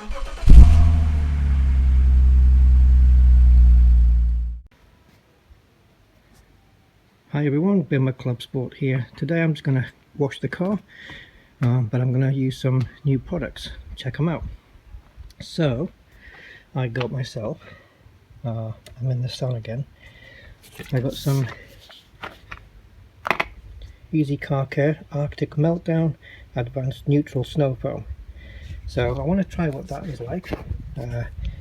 Hi everyone, BMW Clubsport here. Today I'm just going to wash the car, but I'm going to use some new products. Check them out. So, I got myself, I'm in the sun again, I got some EZCarCare Arctic Meltdown Advanced Neutral Snow Foam. So I want to try what that is like,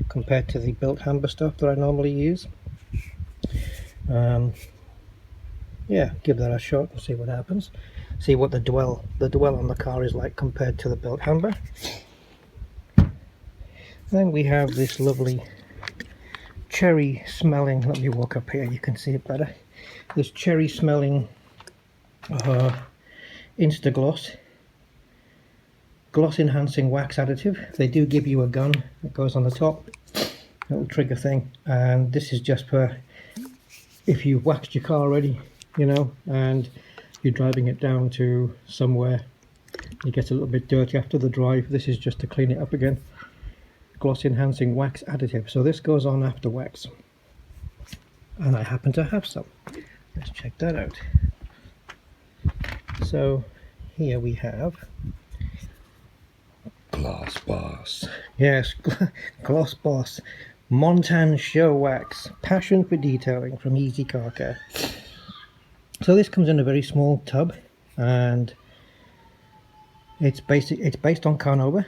compared to the built hamber stuff that I normally use. Yeah, give that a shot and see what happens. See what the dwell on the car is like compared to the built hamber. Then we have this lovely cherry smelling, let me walk up here, you can see it better. This cherry smelling Instagloss gloss enhancing wax additive. They do give you a gun that goes on the top, little trigger thing, and this is just for if you've waxed your car already, you know, and you're driving it down to somewhere, it gets a little bit dirty after the drive. This is just to clean it up again. Gloss enhancing wax additive. So this goes on after wax, and I happen to have some. Let's check that out. So here we have Gloss Boss. Yes, Gloss Boss Montan Show Wax, passion for detailing, from EZCarCare. So this comes in a very small tub, and it's based on Carnauba.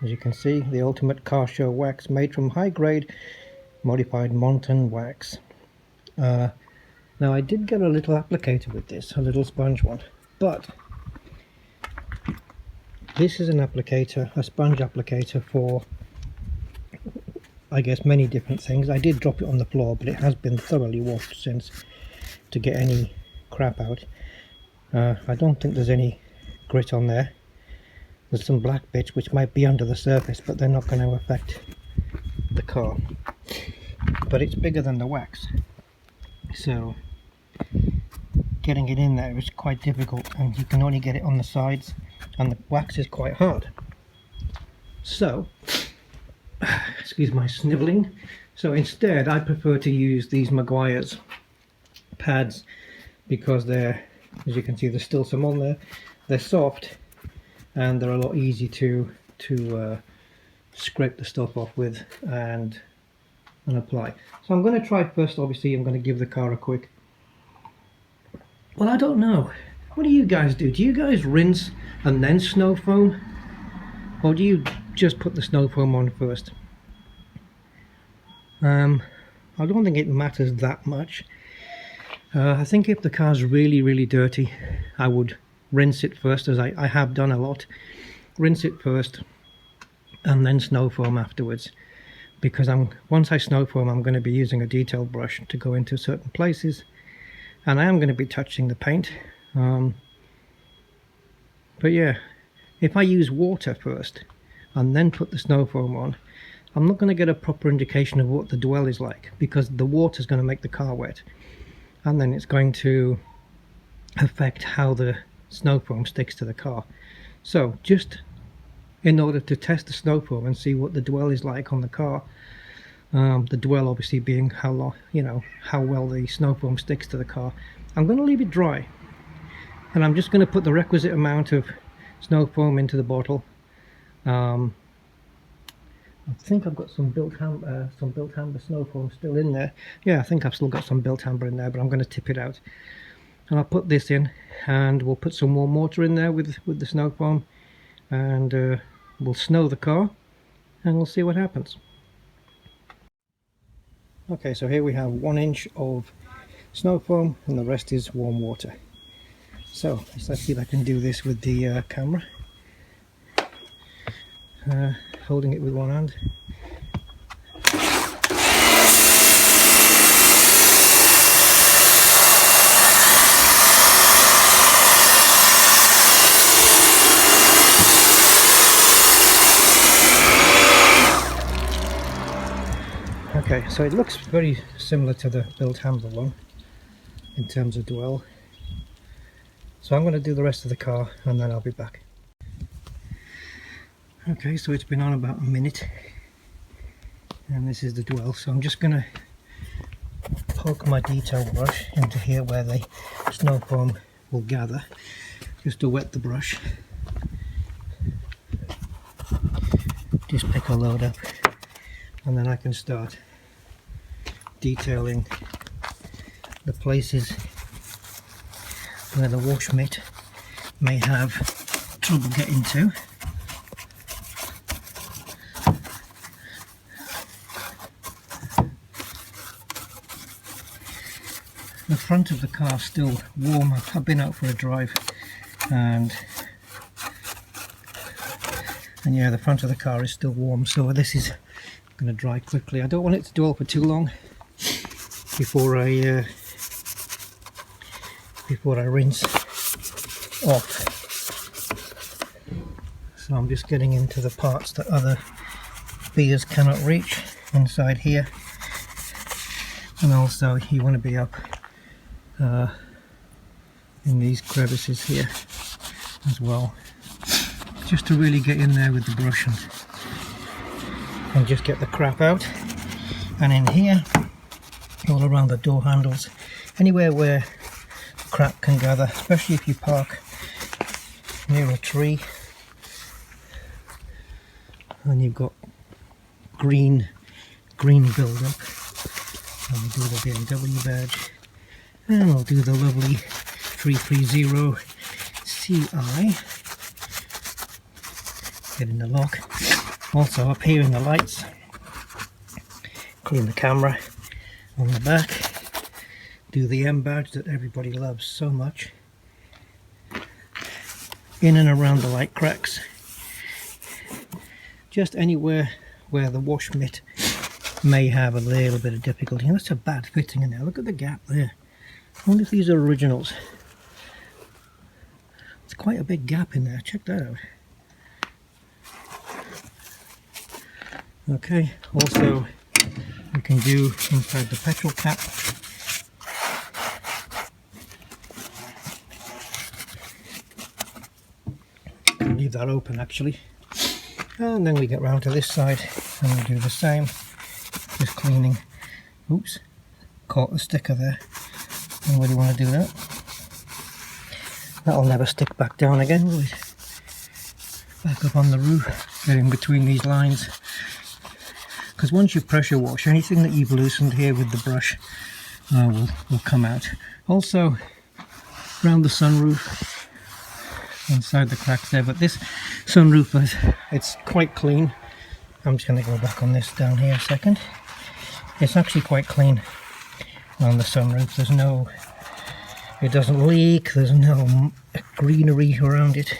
As you can see, the ultimate car show wax made from high-grade modified Montan wax. Now I did get a little applicator with this, a little sponge one, but this is an applicator, a sponge applicator for, I guess, many different things. I did drop it on the floor, but it has been thoroughly washed since to get any crap out. I don't think there's any grit on there. There's some black bits which might be under the surface, but they're not going to affect the car. But it's bigger than the wax, so getting it in there is quite difficult, and you can only get it on the sides, and the wax is quite hard. So, excuse my snivelling. So instead I prefer to use these Maguire's pads, because they're, as you can see, there's still some on there. They're soft and they're a lot easy to scrape the stuff off with and apply. So I'm going to try first. Obviously I'm going to give the car a quick, well, I don't know, what do you guys do? Do you guys rinse and then snow foam, or do you just put the snow foam on first? I don't think it matters that much. I think if the car's really dirty, I would rinse it first, as I have done a lot. Rinse it first and then snow foam afterwards, because once I snow foam, I'm going to be using a detail brush to go into certain places, and I am going to be touching the paint. But yeah, if I use water first and then put the snow foam on, I'm not going to get a proper indication of what the dwell is like, because the water is going to make the car wet, and then it's going to affect how the snow foam sticks to the car. So just in order to test the snow foam and see what the dwell is like on the car, the dwell obviously being how long, you know, how well the snow foam sticks to the car, I'm going to leave it dry, and I'm just going to put the requisite amount of snow foam into the bottle. I think I've got some built hamber snow foam still in there. Yeah, I think I've still got some built hamber in there, but I'm going to tip it out. And I'll put this in, and we'll put some warm water in there with the snow foam, and we'll snow the car, and we'll see what happens. Okay, so here we have 1 inch of snow foam, and the rest is warm water. So let's see if I can do this with the camera. Holding it with one hand. Okay, so it looks very similar to the built hamber one in terms of dwell. So I'm going to do the rest of the car and then I'll be back. Okay, so it's been on about a minute, and this is the dwell. So I'm just going to poke my detail brush into here where the snow foam will gather, just to wet the brush. Just pick a load up, and then I can start detailing the places where the wash mitt may have trouble getting to. The front of the car is still warm. I've been out for a drive, and yeah, the front of the car is still warm, so this is going to dry quickly. I don't want it to dwell for too long before I rinse off. So I'm just getting into the parts that other beers cannot reach inside here, and also you want to be up in these crevices here as well, just to really get in there with the brush and just get the crap out. And in here, all around the door handles, anywhere where crap can gather, especially if you park near a tree and you've got green build-up. I'll do the BMW badge, and I'll do the lovely 330 CI. Get in the lock. Also up here in the lights, clean the camera on the back. Do the M badge that everybody loves so much. In and around the light cracks. Just anywhere where the wash mitt may have a little bit of difficulty. And that's a bad fitting in there. Look at the gap there. I wonder if these are originals. It's quite a big gap in there. Check that out. Okay, also you can do inside the petrol cap. Can leave that open actually. And then we get round to this side and we do the same. Just cleaning. Oops, caught the sticker there. Don't really want to do that. That'll never stick back down again, will it? Back up on the roof, get in between these lines. Because once you pressure wash, anything that you've loosened here with the brush will come out. Also, around the sunroof, inside the cracks there. But this sunroof, it's quite clean. I'm just going to go back on this down here a second. It's actually quite clean on the sunroof. There's no, it doesn't leak, there's no greenery around it.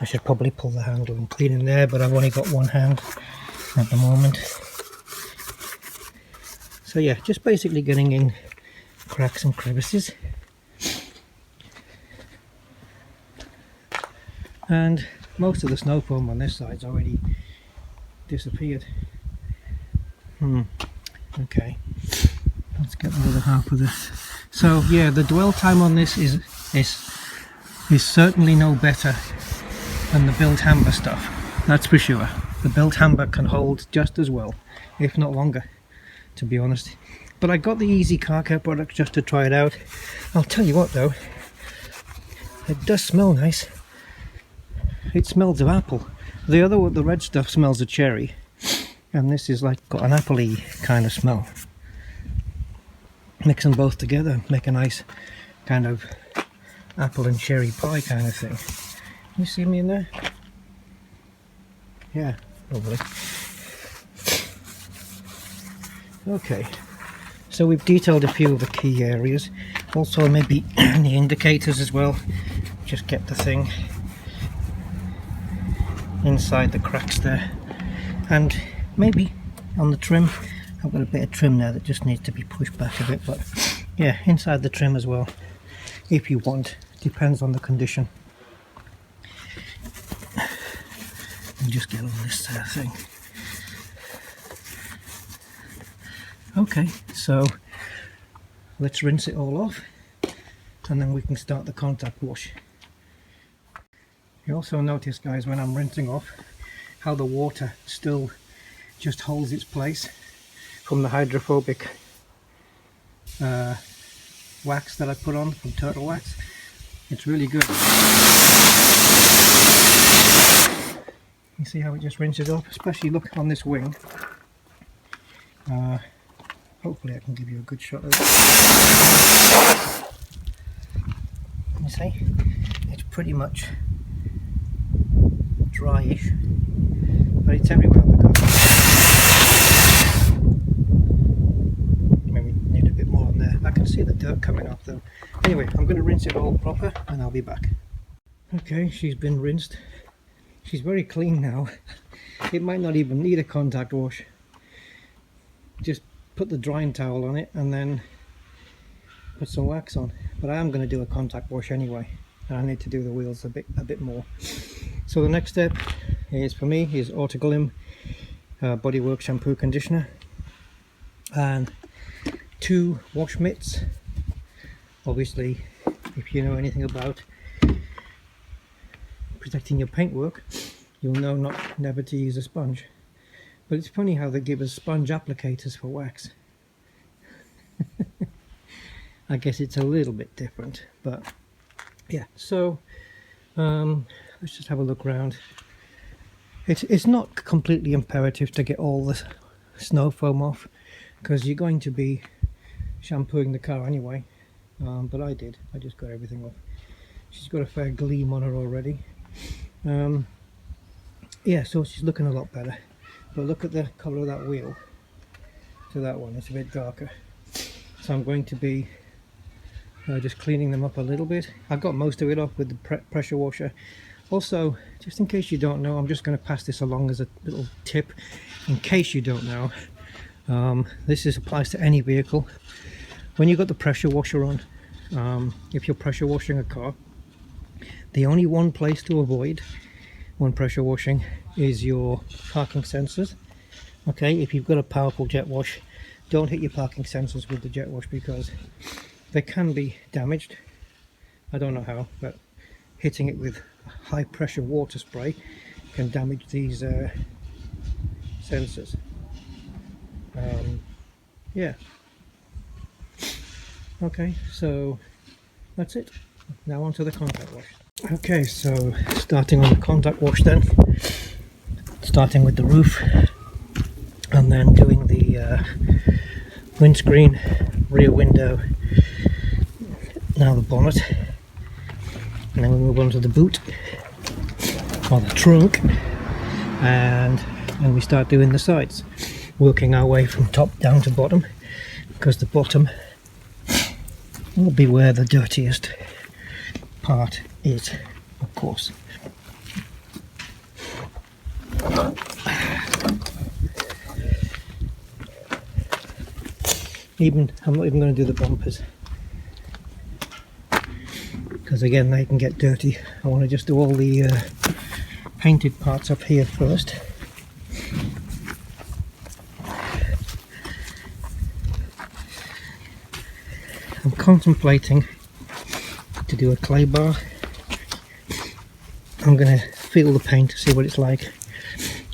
I should probably pull the handle and clean in there, but I've only got one hand at the moment. So yeah, just basically getting in cracks and crevices. And most of the snow foam on this side's already disappeared. Okay, let's get the other half of this. So yeah, the dwell time on this is certainly no better than the built hamber stuff, that's for sure. The built hamber can hold just as well, if not longer, to be honest. But I got the EZCarCare product just to try it out. I'll tell you what though, it does smell nice. It smells of apple. The red stuff smells of cherry, and this is like got an apple-y kind of smell. Mix them both together, make a nice kind of apple and cherry pie kind of thing. You see me in there? Yeah, lovely. Okay, so we've detailed a few of the key areas. Also maybe the indicators as well. Just get the thing inside the cracks there. And maybe on the trim, I've got a bit of trim there that just needs to be pushed back a bit. But yeah, inside the trim as well, if you want. Depends on the condition. And just get all this thing. Okay, so let's rinse it all off and then we can start the contact wash. You also notice, guys, when I'm rinsing off, how the water still just holds its place from the hydrophobic wax that I put on from Turtle Wax. It's really good. You see how it just rinses off, especially look on this wing. Hopefully I can give you a good shot of it. You see, it's pretty much dryish, but it's everywhere on the car. Maybe need a bit more on there. I can see the dirt coming off though. Anyway, I'm going to rinse it all proper and I'll be back. Okay, she's been rinsed. She's very clean now. It might not even need a contact wash. Just put the drying towel on it and then put some wax on. But I am going to do a contact wash anyway, and I need to do the wheels a bit more. So the next step is, for me, is Autoglim Bodywork shampoo conditioner and 2 wash mitts. Obviously, if you know anything about protecting your paintwork, you'll know never to use a sponge. But it's funny how they give us sponge applicators for wax. I guess it's a little bit different, but yeah. So let's just have a look around. It's not completely imperative to get all the snow foam off, because you're going to be shampooing the car anyway. But I just got everything off. She's got a fair gleam on her already. Yeah, so she's looking a lot better. But look at the colour of that wheel to that one, it's a bit darker. So I'm going to be just cleaning them up a little bit. I got most of it off with the pressure washer. Also, just in case you don't know, I'm just going to pass this along as a little tip. In case you don't know, this applies to any vehicle. When you've got the pressure washer on, if you're pressure washing a car, the only one place to avoid when pressure washing is your parking sensors. Okay, if you've got a powerful jet wash, don't hit your parking sensors with the jet wash, because they can be damaged. I don't know how, but hitting it with high pressure water spray can damage these sensors. Yeah. Okay, so that's it. Now onto the contact wash. Okay, so starting on the contact wash then. Starting with the roof and then doing the windscreen, rear window, now the bonnet, and then we move on to the boot or the trunk, and then we start doing the sides, working our way from top down to bottom, because the bottom will be where the dirtiest part is, of course. I'm not even going to do the bumpers, because again they can get dirty. I want to just do all the painted parts up here first. I'm contemplating to do a clay bar. I'm going to feel the paint to see what it's like.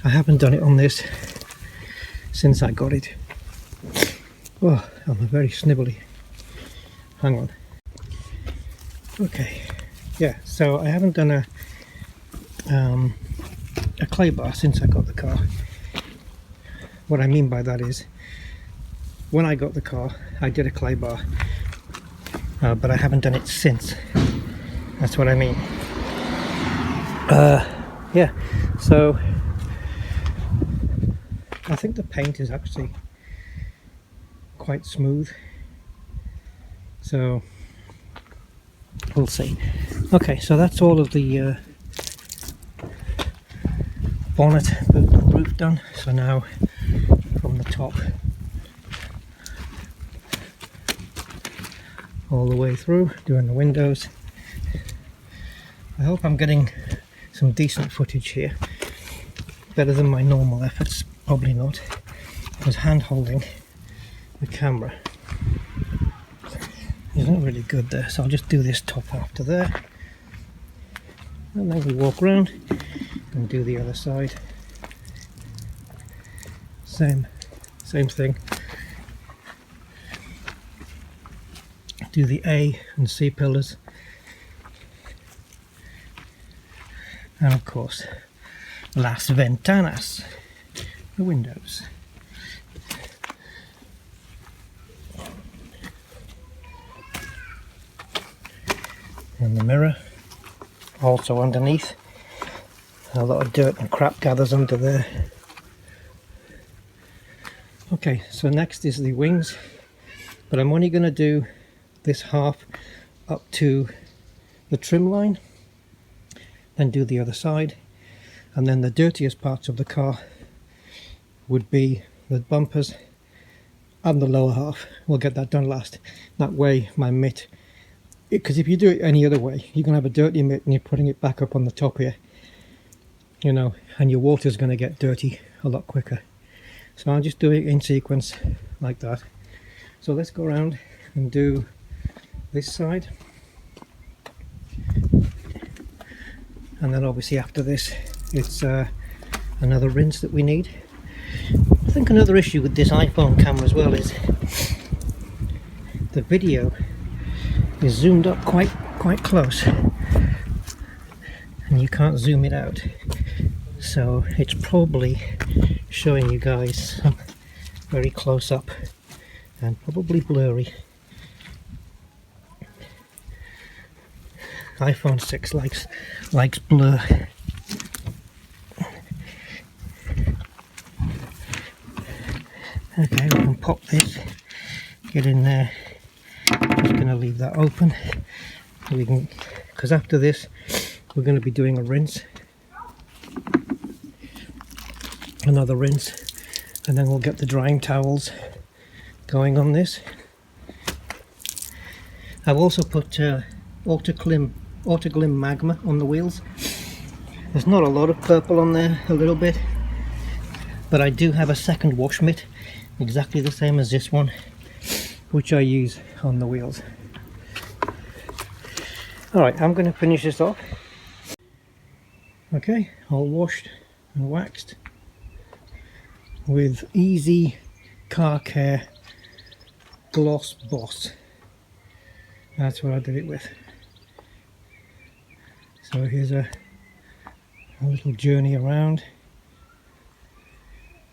I haven't done it on this since I got it. Oh, I'm very snivelly. Hang on. Okay, yeah, so I haven't done a clay bar since I got the car. What I mean by that is, when I got the car, I did a clay bar, but I haven't done it since. That's what I mean. Yeah, so I think the paint is actually quite smooth, so we'll see. Okay, so that's all of the bonnet and roof done. So now from the top all the way through, doing the windows. I hope I'm getting some decent footage here, better than my normal efforts. Probably not, because hand holding the camera isn't really good there, so I'll just do this top after there. and then we walk around and do the other side. Same thing. Do the A and C pillars, and of course las ventanas, the windows. And the mirror also underneath. A lot of dirt and crap gathers under there. Okay, so next is the wings, but I'm only going to do this half up to the trim line, then do the other side, and then the dirtiest parts of the car would be the bumpers and the lower half. We'll get that done last. That way my mitt, because if you do it any other way, you're going to have a dirty mitt and you're putting it back up on the top here, you know, and your water's going to get dirty a lot quicker. So I'll just do it in sequence like that. So let's go around and do this side, and then obviously after this it's another rinse that we need. I think another issue with this iPhone camera as well is the video is zoomed up quite close and you can't zoom it out, so it's probably showing you guys some very close up and probably blurry. iPhone 6 likes blur. Okay, we can pop this, get in there. Just going to leave that open. We can, because after this we're going to be doing a rinse, another rinse, and then we'll get the drying towels going on this. I've also put Autoglim Magma on the wheels. There's not a lot of purple on there, a little bit, but I do have a second wash mitt exactly the same as this one, which I use on the wheels. Alright, I'm going to finish this off. Okay, all washed and waxed with EZCarCare Gloss Boss. That's what I did it with. So here's a little journey around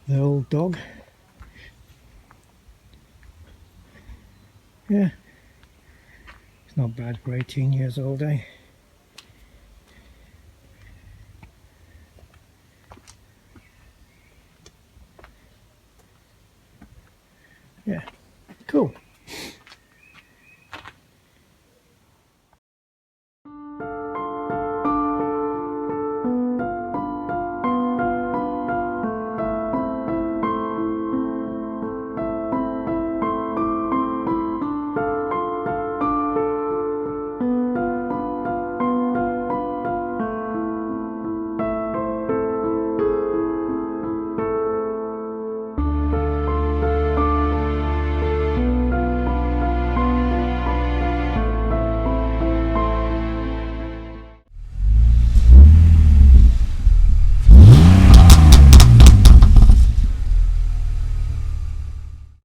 the old dog. Yeah, it's not bad for 18 years old, eh? Yeah, cool.